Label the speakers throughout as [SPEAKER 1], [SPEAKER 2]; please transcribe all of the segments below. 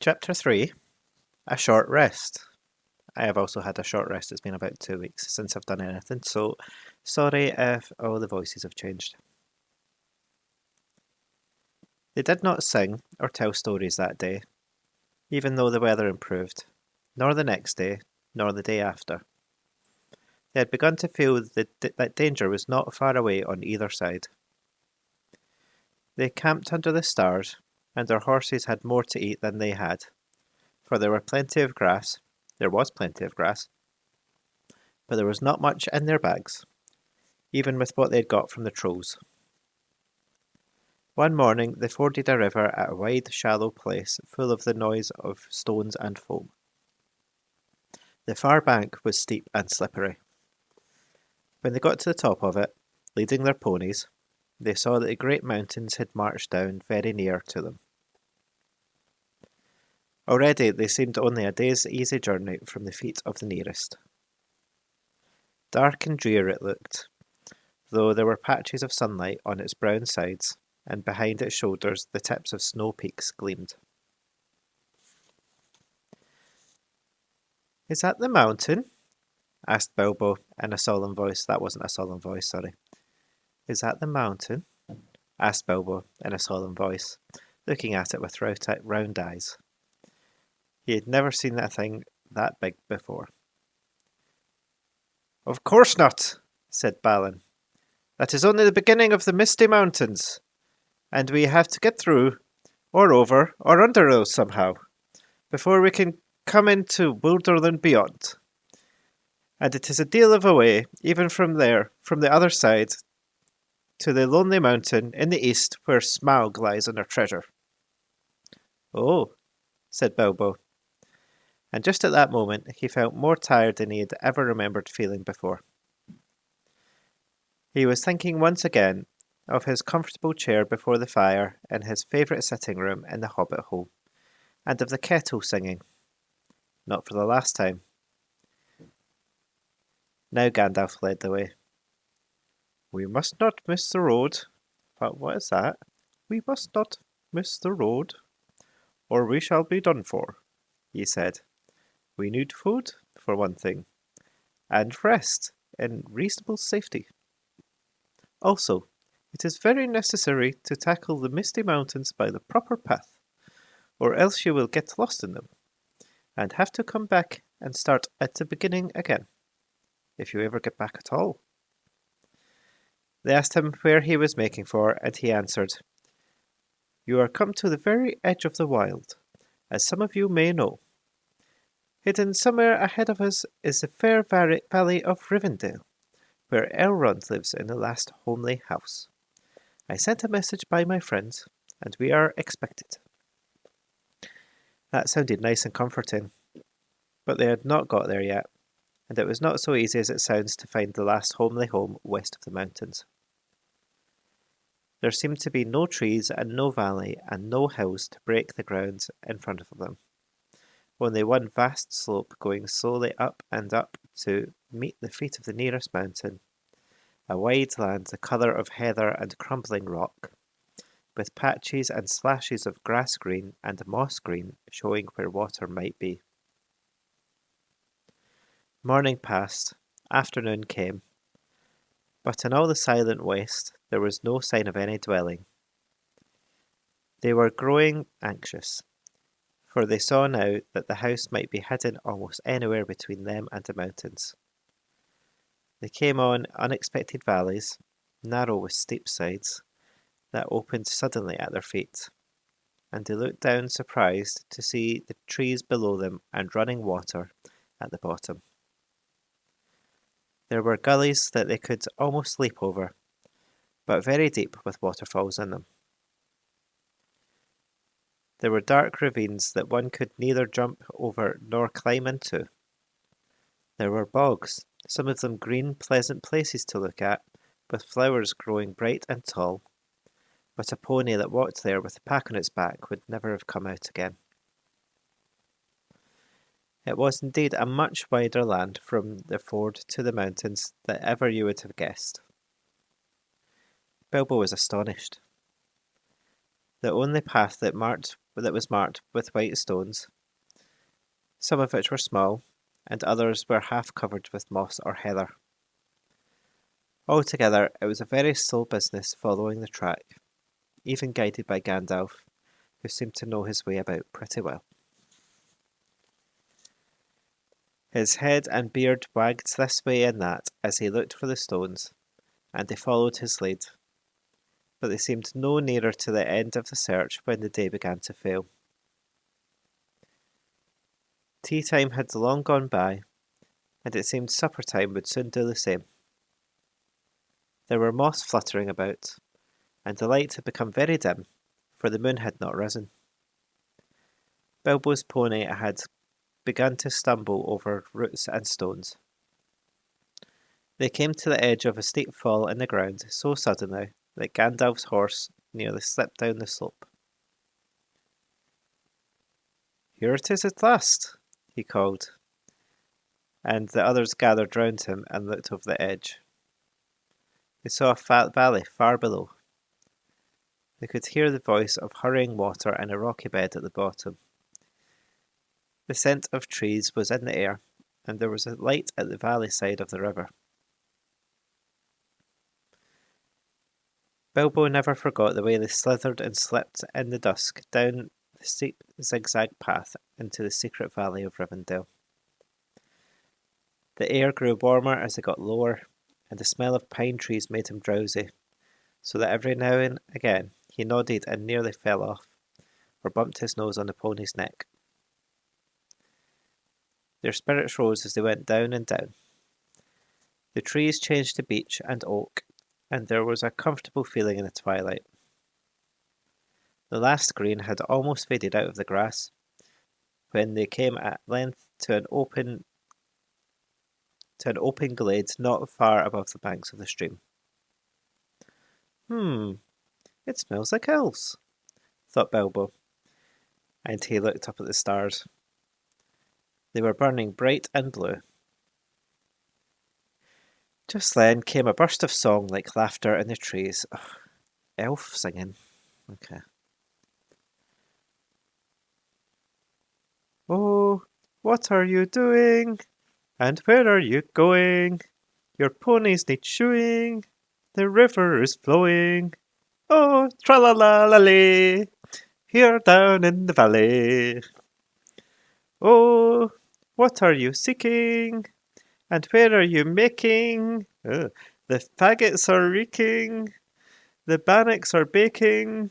[SPEAKER 1] Chapter 3 A Short Rest. I have also had a short rest. It's been about 2 weeks since I've done anything, so sorry if all the voices have changed. They did not sing or tell stories that day, even though the weather improved, nor the next day, nor the day after. They had begun to feel that danger was not far away on either side. They camped under the stars, and their horses had more to eat than they had, for there was plenty of grass, but there was not much in their bags, even with what they had got from the trolls. One morning they forded a river at a wide, shallow place full of the noise of stones and foam. The far bank was steep and slippery. When they got to the top of it, leading their ponies, they saw that the great mountains had marched down very near to them. Already they seemed only a day's easy journey from the feet of the nearest. Dark and drear it looked, though there were patches of sunlight on its brown sides, and behind its shoulders the tips of snow peaks gleamed. "Is that the mountain?" asked Bilbo in a solemn voice. That wasn't a solemn voice, sorry. "Is that the mountain?" asked Bilbo in a solemn voice, looking at it with round eyes. He had never seen a thing that big before. "Of course not," said Balin. "That is only the beginning of the Misty Mountains, and we have to get through, or over, or under those somehow, before we can come into Wilderland beyond. And it is a deal of a way, even from there, from the other side, to the lonely mountain in the east where Smaug lies under treasure." "Oh," said Bilbo. And just at that moment he felt more tired than he had ever remembered feeling before. He was thinking once again of his comfortable chair before the fire in his favourite sitting room in the Hobbit hole, and of the kettle singing. Not for the last time. Now Gandalf led the way. "We must not miss the road." What is that? "We must not miss the road, or we shall be done for," he said. "We need food, for one thing, and rest in reasonable safety. Also, it is very necessary to tackle the Misty Mountains by the proper path, or else you will get lost in them, and have to come back and start at the beginning again, if you ever get back at all." They asked him where he was making for, and he answered, "You are come to the very edge of the Wild, as some of you may know. Hidden somewhere ahead of us is the fair valley of Rivendell, where Elrond lives in the last homely house. I sent a message by my friends, and we are expected." That sounded nice and comforting, but they had not got there yet, and it was not so easy as it sounds to find the last homely home west of the mountains. There seemed to be no trees and no valley and no hills to break the ground in front of them. Only one vast slope going slowly up and up to meet the feet of the nearest mountain, a wide land the colour of heather and crumbling rock, with patches and slashes of grass green and moss green showing where water might be. Morning passed, afternoon came, but in all the silent waste there was no sign of any dwelling. They were growing anxious, for they saw now that the house might be hidden almost anywhere between them and the mountains. They came on unexpected valleys, narrow with steep sides, that opened suddenly at their feet, and they looked down surprised to see the trees below them and running water at the bottom. There were gullies that they could almost leap over, but very deep with waterfalls in them. There were dark ravines that one could neither jump over nor climb into. There were bogs, some of them green, pleasant places to look at, with flowers growing bright and tall, but a pony that walked there with a pack on its back would never have come out again. It was indeed a much wider land from the ford to the mountains than ever you would have guessed. Bilbo was astonished. The only path that marked that was marked with white stones, some of which were small, and others were half covered with moss or heather. Altogether, it was a very slow business following the track, even guided by Gandalf, who seemed to know his way about pretty well. His head and beard wagged this way and that as he looked for the stones, and they followed his lead, but they seemed no nearer to the end of the search when the day began to fail. Tea time had long gone by, and it seemed supper time would soon do the same. There were moths fluttering about, and the light had become very dim, for the moon had not risen. Bilbo's pony had begun to stumble over roots and stones. They came to the edge of a steep fall in the ground so suddenly that Gandalf's horse nearly slipped down the slope. "Here it is at last," he called, and the others gathered round him and looked over the edge. They saw a fat valley far below. They could hear the voice of hurrying water and a rocky bed at the bottom. The scent of trees was in the air, and there was a light at the valley side of the river. Bilbo never forgot the way they slithered and slipped in the dusk down the steep zigzag path into the secret valley of Rivendell. The air grew warmer as they got lower, and the smell of pine trees made him drowsy, so that every now and again he nodded and nearly fell off, or bumped his nose on the pony's neck. Their spirits rose as they went down and down. The trees changed to beech and oak, and there was a comfortable feeling in the twilight. The last green had almost faded out of the grass, when they came at length to an open glade not far above the banks of the stream. It smells like elves," thought Bilbo, and he looked up at the stars. They were burning bright and blue. Just then came a burst of song like laughter in the trees. Elf singing. Okay. "Oh, what are you doing? And where are you going? Your ponies need shoeing. The river is flowing. Oh, tra-la-la-la-lay, here down in the valley. Oh, what are you seeking? And where are you making? The faggots are reeking. The bannocks are baking.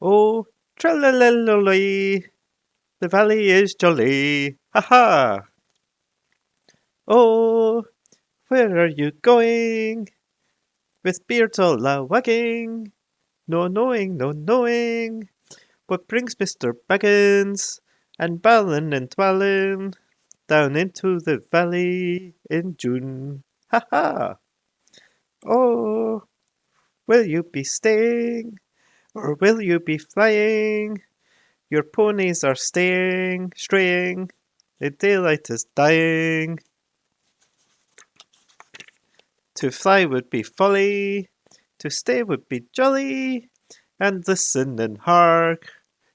[SPEAKER 1] Oh, tra-la-la-la-lay, the valley is jolly. Ha-ha! Oh, where are you going? With beards all a-wagging. No knowing, no knowing. What brings Mr. Baggins and Balin and Dwalin down into the valley in June? Ha-ha! Oh, will you be staying, or will you be flying? Your ponies are straying. The daylight is dying. To fly would be folly, to stay would be jolly, and listen and hark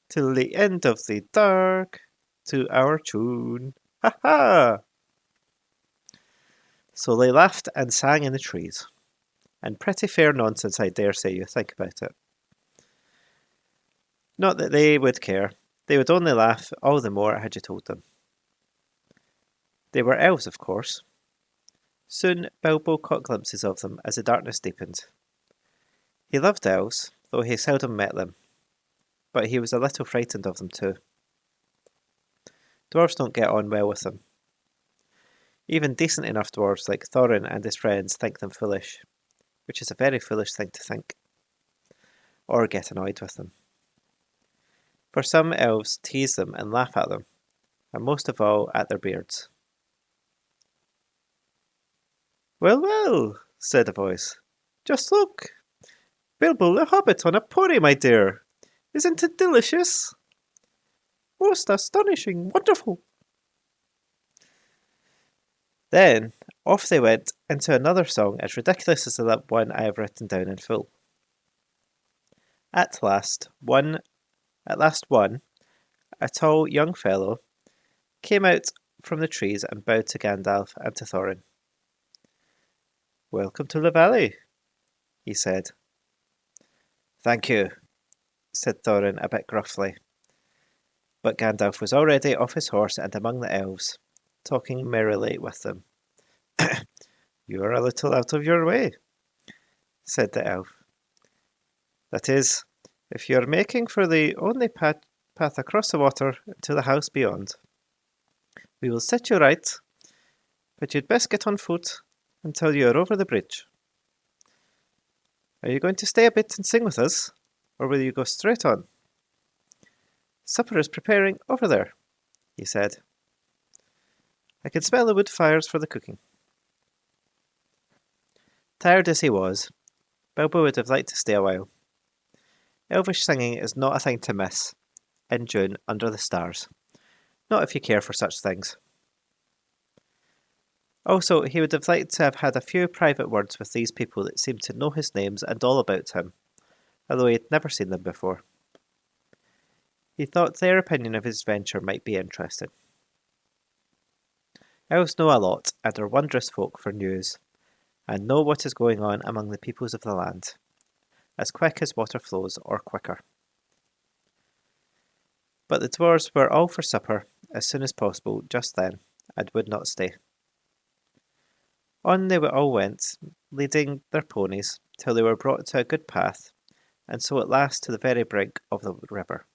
[SPEAKER 1] till the end of the dark to our tune. Ha ha! So they laughed and sang in the trees, and pretty fair nonsense, I dare say you think about it. Not that they would care. They would only laugh all the more had you told them. They were elves, of course. Soon Bilbo caught glimpses of them as the darkness deepened. He loved elves, though he seldom met them, but he was a little frightened of them too. Dwarves don't get on well with them. Even decent enough dwarves like Thorin and his friends think them foolish, which is a very foolish thing to think, or get annoyed with them. For some elves tease them and laugh at them, and most of all at their beards. "Well, well," said a voice. "Just look! Bilbo the Hobbit on a pony, my dear! Isn't it delicious? Most astonishing, wonderful!" Then off they went into another song as ridiculous as the one I have written down in full. At last, one At last one, a tall young fellow, came out from the trees and bowed to Gandalf and to Thorin. "Welcome to the valley," he said. "Thank you," said Thorin a bit gruffly. But Gandalf was already off his horse and among the elves, talking merrily with them. "You are a little out of your way," said the elf. "That is, if you are making for the only path across the water to the house beyond. We will set you right, but you'd best get on foot until you are over the bridge. Are you going to stay a bit and sing with us, or will you go straight on?" "Supper is preparing over there," he said. "I can smell the wood fires for the cooking." Tired as he was, Bilbo would have liked to stay a while. Elvish singing is not a thing to miss in June under the stars, not if you care for such things. Also, he would have liked to have had a few private words with these people that seemed to know his names and all about him, although he had never seen them before. He thought their opinion of his venture might be interesting. Elves know a lot and are wondrous folk for news, and know what is going on among the peoples of the land, as quick as water flows or quicker. But the dwarves were all for supper as soon as possible just then, and would not stay. On they all went, leading their ponies, till they were brought to a good path, and so at last to the very brink of the river.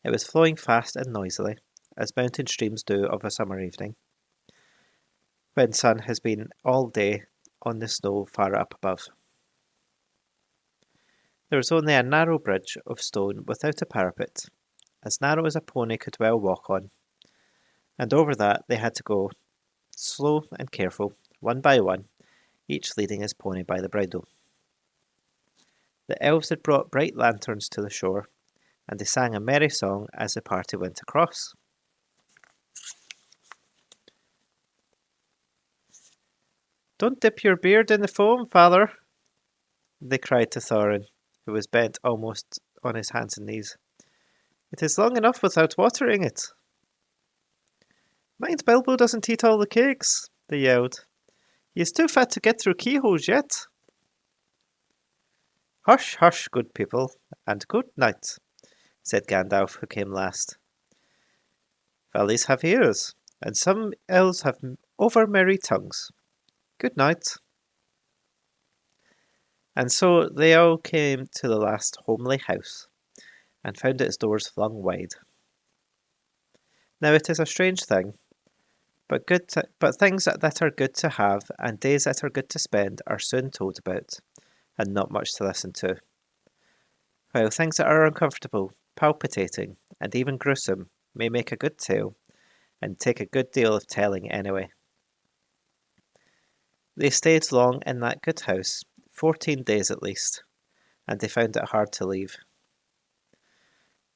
[SPEAKER 1] It was flowing fast and noisily, as mountain streams do of a summer evening, when sun has been all day on the snow far up above. There was only a narrow bridge of stone without a parapet, as narrow as a pony could well walk on, and over that they had to go, slow and careful, one by one, each leading his pony by the bridle. The elves had brought bright lanterns to the shore, and they sang a merry song as the party went across. "Don't dip your beard in the foam, father," they cried to Thorin, who was bent almost on his hands and knees. "It is long enough without watering it." "Mind Bilbo doesn't eat all the cakes," they yelled. "He is too fat to get through keyholes yet." "Hush, hush, good people, and good night," said Gandalf, who came last. "Valleys have ears, and some elves have over-merry tongues. Good night." And so they all came to the last homely house, and found its doors flung wide. Now it is a strange thing, but things that are good to have and days that are good to spend are soon told about, and not much to listen to, while things that are uncomfortable, palpitating, and even gruesome may make a good tale, and take a good deal of telling anyway. They stayed long in that good house, 14 days at least, and they found it hard to leave.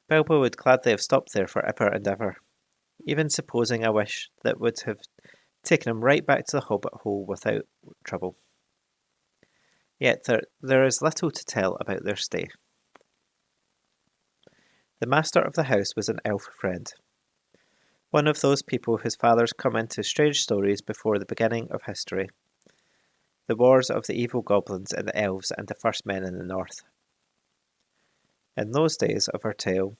[SPEAKER 1] Bilbo would gladly have stopped there for ever and ever, even supposing a wish that would have taken him right back to the hobbit hole without trouble. Yet there is little to tell about their stay. The master of the house was an elf friend, one of those people whose fathers come into strange stories before the beginning of history, the wars of the evil goblins and the elves and the first men in the north. In those days of our tale,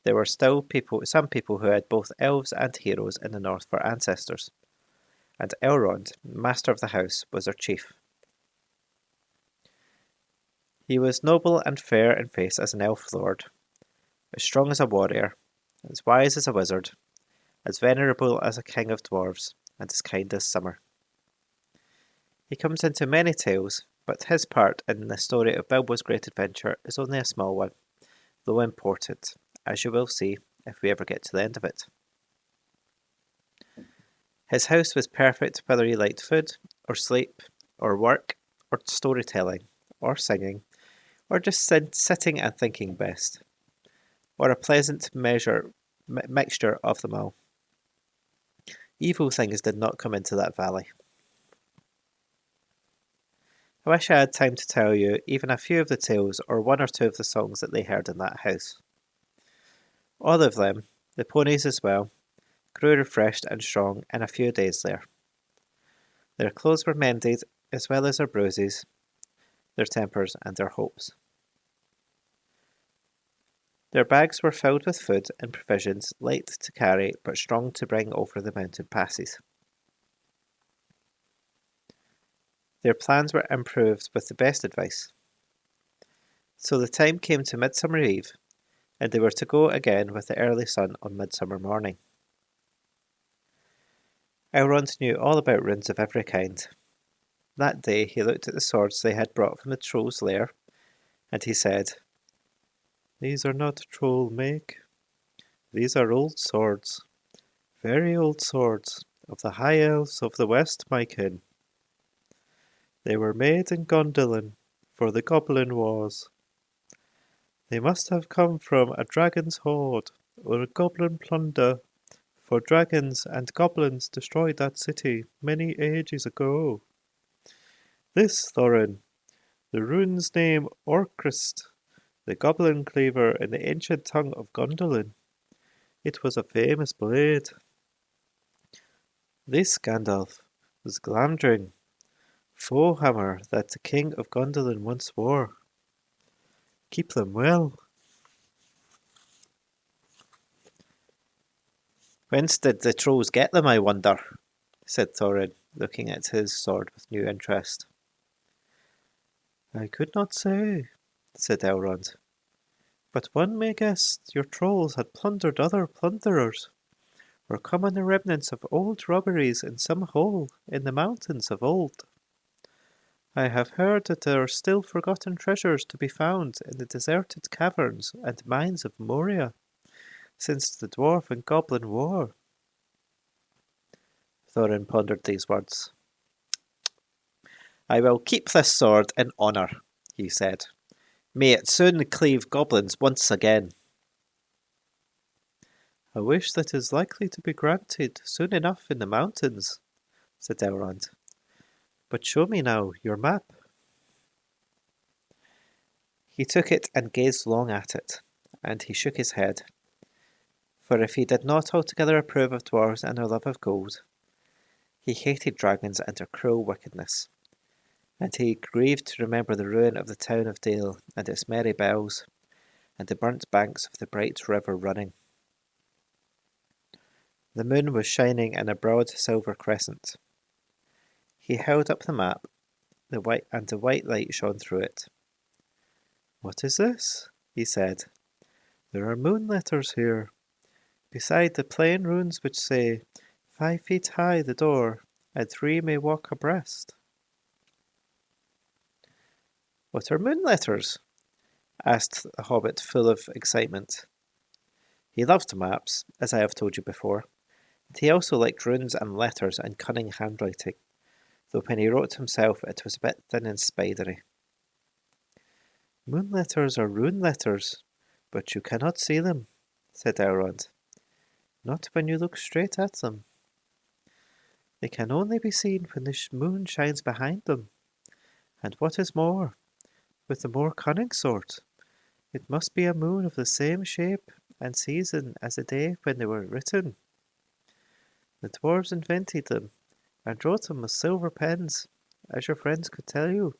[SPEAKER 1] there were still some people who had both elves and heroes in the north for ancestors, and Elrond, master of the house, was their chief. He was noble and fair in face as an elf lord, as strong as a warrior, as wise as a wizard, as venerable as a king of dwarves, and as kind as summer. He comes into many tales, but his part in the story of Bilbo's great adventure is only a small one, though important, as you will see if we ever get to the end of it. His house was perfect whether he liked food, or sleep, or work, or storytelling, or singing, or just sitting and thinking best, or a pleasant mixture of them all. Evil things did not come into that valley. I wish I had time to tell you even a few of the tales or one or two of the songs that they heard in that house. All of them, the ponies as well, grew refreshed and strong in a few days there. Their clothes were mended, as well as their bruises, their tempers, and their hopes. Their bags were filled with food and provisions, light to carry but strong to bring over the mountain passes. Their plans were improved with the best advice. So the time came to Midsummer Eve, and they were to go again with the early sun on Midsummer morning. Elrond knew all about runes of every kind. That day he looked at the swords they had brought from the troll's lair, and he said, "These are not troll make. These are old swords, very old swords, of the high elves of the west, my kin. They were made in Gondolin for the goblin wars. They must have come from a dragon's hoard or a goblin plunder, for dragons and goblins destroyed that city many ages ago. This, Thorin, the rune's name Orcrist, the goblin cleaver in the ancient tongue of Gondolin. It was a famous blade. This, Gandalf, was Glamdring, foe hammer that the king of Gondolin once wore. Keep them well." "Whence did the trolls get them, I wonder?" said Thorin, looking at his sword with new interest. "I could not say," said Elrond, "but one may guess your trolls had plundered other plunderers, or come on the remnants of old robberies in some hole in the mountains of old. I have heard that there are still forgotten treasures to be found in the deserted caverns and mines of Moria, since the dwarf and goblin war." Thorin pondered these words. "I will keep this sword in honour," he said. "May it soon cleave goblins once again." "A wish that is likely to be granted soon enough in the mountains," said Elrond. "But show me now your map." He took it and gazed long at it, and he shook his head. For if he did not altogether approve of dwarves and their love of gold, he hated dragons and their cruel wickedness, and he grieved to remember the ruin of the town of Dale and its merry bells, and the burnt banks of the bright river running. The moon was shining in a broad silver crescent. He held up the map, the white light shone through it. "What is this?" he said. "There are moon letters here, beside the plain runes which say, 5 feet high the door, and 3 may walk abreast." "What are moon letters?" asked the hobbit, full of excitement. He loved maps, as I have told you before, and he also liked runes and letters and cunning handwriting, though when he wrote himself it was a bit thin and spidery. "Moon letters are rune letters, but you cannot see them," said Elrond. "Not when you look straight at them. They can only be seen when the moon shines behind them, and what is more, with the more cunning sort, it must be a moon of the same shape and season as the day when they were written. The dwarves invented them, and wrote them with silver pens, as your friends could tell you.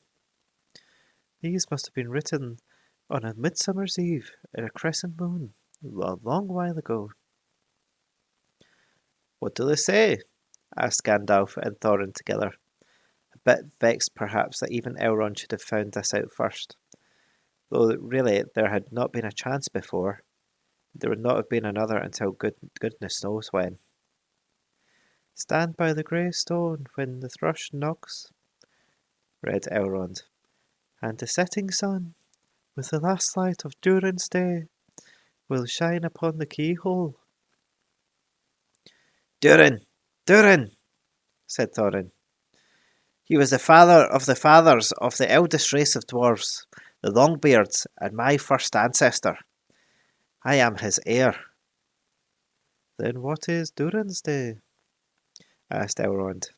[SPEAKER 1] These must have been written on a midsummer's eve in a crescent moon, a long while ago." "What do they say?" asked Gandalf and Thorin together, a bit vexed perhaps that even Elrond should have found this out first, though really there had not been a chance before. There would not have been another until goodness knows when. "Stand by the grey stone when the thrush knocks," read Elrond, "and the setting sun, with the last light of Durin's day, will shine upon the keyhole." "Durin! Durin!" said Thorin. "He was the father of the fathers of the eldest race of dwarves, the Longbeards, and my first ancestor. I am his heir." "Then what is Durin's day?" asked Elrond.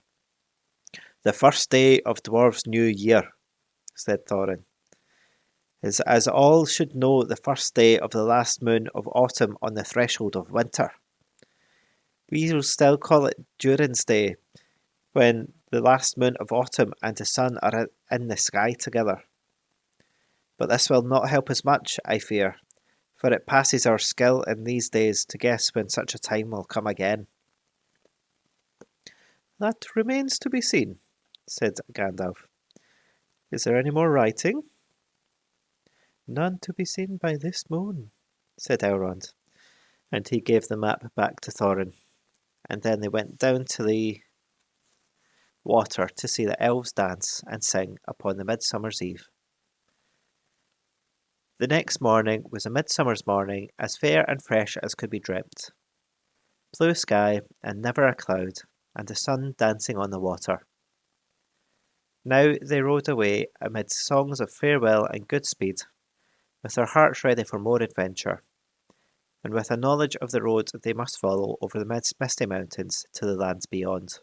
[SPEAKER 1] "The first day of dwarves' new year," said Thorin. As all should know the first day of the last moon of autumn on the threshold of winter. We will still call it Durin's Day, when the last moon of autumn and the sun are in the sky together. But this will not help us much, I fear, for it passes our skill in these days to guess when such a time will come again. That remains to be seen, said Gandalf. Is there any more writing? None to be seen by this moon, said Elrond, and he gave the map back to Thorin. And then they went down to the water to see the elves dance and sing upon the Midsummer's Eve. The next morning was a midsummer's morning, as fair and fresh as could be dreamt. Blue sky, and never a cloud, and the sun dancing on the water. Now they rode away amid songs of farewell and good speed, with their hearts ready for more adventure, and with a knowledge of the road they must follow over the misty mountains to the lands beyond.